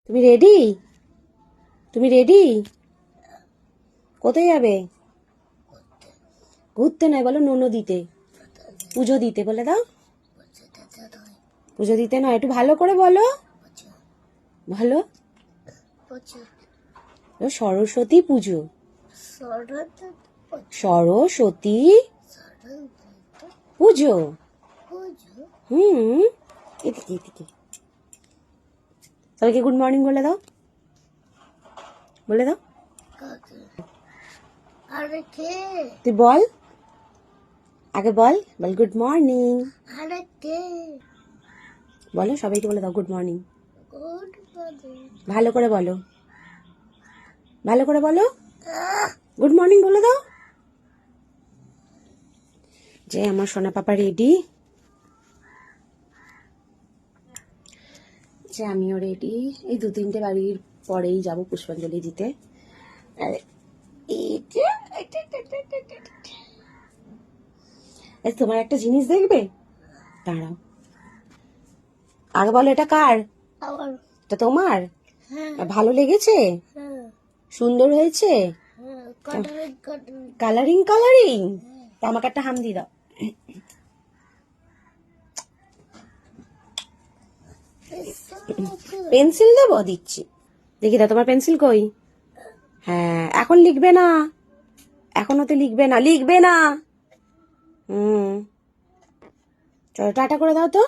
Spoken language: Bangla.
তুমি রেডি? তুমি রেডি? কোথায় যাবে? ঘুরতে নয়, বলো নোনো দিতে, পুজো দিতে বলে দাও। পুজো দিতে নয়, একটু ভালো করে বলো। ভালো। সরস্বতী পুজো। সরস্বতী পুজো। এদিকে এদিকে। সবাইকে গুড মর্নিং বলে দাও, বলে দাও। তুই বল, আগে বল, বল গুড মর্নিং। বলো, সবাইকে বলে দাও গুড মর্নিং। ভালো করে বলো, ভালো করে বলো, গুড মর্নিং বলে দাও। যে আমার সোনা পাপা রেডি, যে আমিও রেডি। এই 2-3টে বাড়ির পরেই যাব পুষ্পাঞ্জলি দিতে। তোমার একটা জিনিস দেখবে, দাঁড়াও। আগে বলো, এটা কার? এটা তোমার? ভালো লেগেছে? সুন্দর হয়েছে? Colouring colouring. তা আমাকে একটা হাম দিয়ে দাও। পেন্সিল দেবো? দিচ্ছি, দেখি দাও তোমার পেন্সিল কই। হ্যাঁ, এখন লিখবে না, এখনো তো লিখবে না, লিখবে না। চলো টাটা করে দাও তো।